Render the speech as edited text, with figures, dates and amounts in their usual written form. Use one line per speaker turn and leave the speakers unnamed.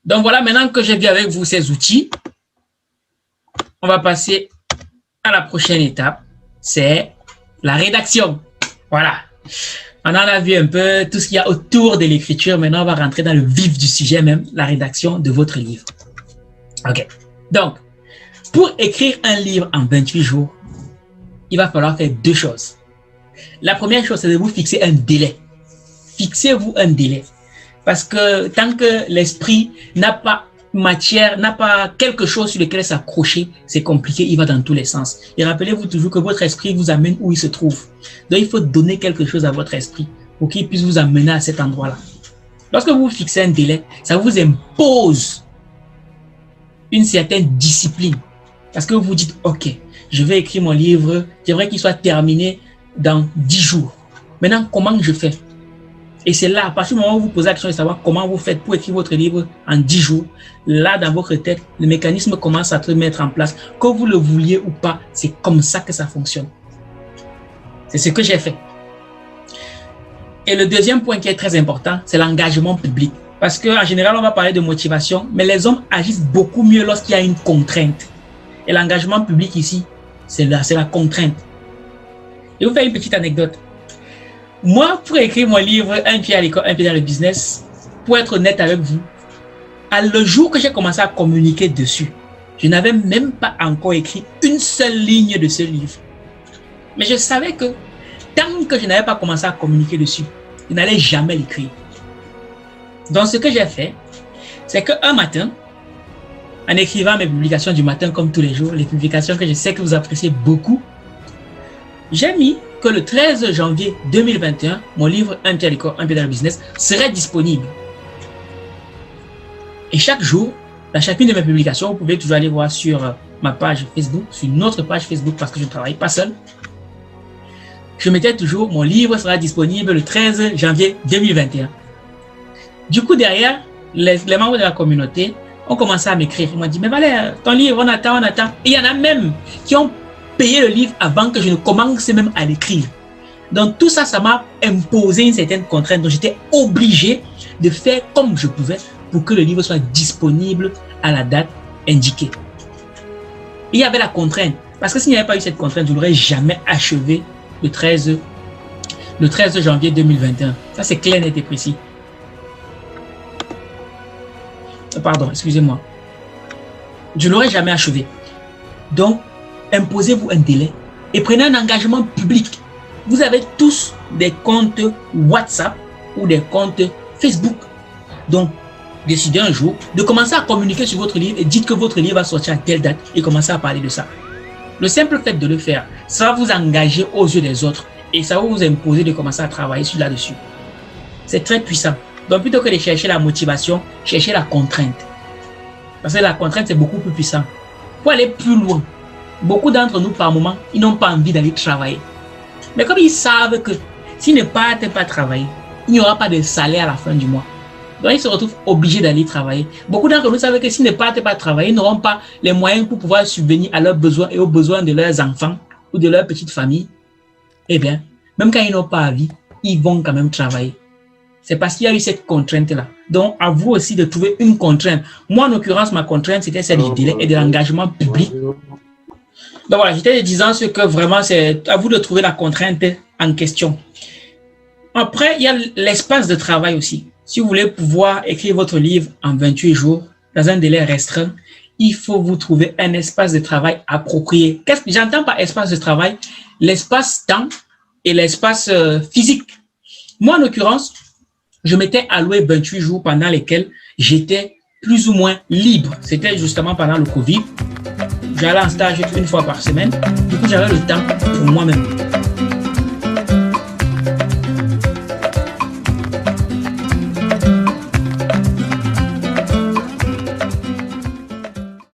Donc voilà, maintenant que j'ai vu avec vous ces outils, on va passer à la prochaine étape, c'est la rédaction. Voilà. Maintenant, on a vu un peu tout ce qu'il y a autour de l'écriture. Maintenant, on va rentrer dans le vif du sujet même, la rédaction de votre livre. OK. Donc, pour écrire un livre en 28 jours, il va falloir faire deux choses. La première chose, c'est de vous fixer un délai. Fixez-vous un délai. Parce que tant que l'esprit n'a pas matière, n'a pas quelque chose sur lequel s'accrocher, c'est compliqué, il va dans tous les sens. Et rappelez-vous toujours que votre esprit vous amène où il se trouve. Donc, il faut donner quelque chose à votre esprit pour qu'il puisse vous amener à cet endroit-là. Lorsque vous fixez un délai, ça vous impose une certaine discipline. Parce que vous vous dites, OK, je vais écrire mon livre, j'aimerais qu'il soit terminé dans 10 jours. Maintenant, comment je fais? Et c'est là, à partir du moment où vous posez la question de savoir comment vous faites pour écrire votre livre en 10 jours, là, dans votre tête, le mécanisme commence à se mettre en place. Que vous le vouliez ou pas, c'est comme ça que ça fonctionne. C'est ce que j'ai fait. Et le deuxième point qui est très important, c'est l'engagement public. Parce qu'en général, on va parler de motivation, mais les hommes agissent beaucoup mieux lorsqu'il y a une contrainte. Et l'engagement public ici, c'est la contrainte. Je vais vous faire une petite anecdote. Moi, pour écrire mon livre « Un pied à l'école, un pied dans le business », pour être honnête avec vous, le jour que j'ai commencé à communiquer dessus, je n'avais même pas encore écrit une seule ligne de ce livre. Mais je savais que tant que je n'avais pas commencé à communiquer dessus, je n'allais jamais l'écrire. Donc, ce que j'ai fait, c'est qu'un matin, en écrivant mes publications du matin comme tous les jours, les publications que je sais que vous appréciez beaucoup, j'ai mis que le 13 janvier 2021, mon livre « Un pied à l'école, un pied dans le business » serait disponible. Et chaque jour, dans chacune de mes publications, vous pouvez toujours aller voir sur ma page Facebook, sur notre page Facebook parce que je ne travaille pas seul. Je mettais toujours « Mon livre sera disponible le 13 janvier 2021 ». Du coup, derrière, les membres de la communauté ont commencé à m'écrire. Ils m'ont dit « Mais Valère, ton livre, on attend, on attend ». Et il y en a même qui ont payer le livre avant que je ne commence même à l'écrire. Donc tout ça, ça m'a imposé une certaine contrainte. Donc j'étais obligé de faire comme je pouvais pour que le livre soit disponible à la date indiquée. Et il y avait la contrainte. Parce que s'il n'y avait pas eu cette contrainte, je n'aurais jamais achevé le 13 janvier 2021. Ça, c'est clair, net et précis. Pardon, excusez-moi. Je ne l'aurais jamais achevé. Donc, imposez-vous un délai et prenez un engagement public. Vous avez tous des comptes WhatsApp ou des comptes Facebook. Donc, décidez un jour de commencer à communiquer sur votre livre et dites que votre livre va sortir à telle date et commencez à parler de ça. Le simple fait de le faire, ça va vous engager aux yeux des autres et ça va vous imposer de commencer à travailler sur là-dessus. C'est très puissant. Donc, plutôt que de chercher la motivation, cherchez la contrainte. Parce que la contrainte, c'est beaucoup plus puissant. Pour aller plus loin, beaucoup d'entre nous, par moment, ils n'ont pas envie d'aller travailler. Mais comme ils savent que s'ils ne partent pas travailler, il n'y aura pas de salaire à la fin du mois. Donc, ils se retrouvent obligés d'aller travailler. Beaucoup d'entre nous savent que s'ils ne partent pas travailler, ils n'auront pas les moyens pour pouvoir subvenir à leurs besoins et aux besoins de leurs enfants ou de leur petite famille. Eh bien, même quand ils n'ont pas envie, ils vont quand même travailler. C'est parce qu'il y a eu cette contrainte-là. Donc, à vous aussi de trouver une contrainte. Moi, en l'occurrence, ma contrainte, c'était celle du délai et de l'engagement public. Donc voilà, j'étais disant ce que vraiment c'est à vous de trouver la contrainte en question. Après, il y a l'espace de travail aussi. Si vous voulez pouvoir écrire votre livre en 28 jours, dans un délai restreint, il faut vous trouver un espace de travail approprié. Qu'est-ce que j'entends par espace de travail? L'espace-temps et l'espace physique. Moi, en l'occurrence, je m'étais alloué 28 jours pendant lesquels j'étais plus ou moins libre. C'était justement pendant le Covid. J'allais en stage une fois par semaine. Du coup, j'avais le temps pour moi-même.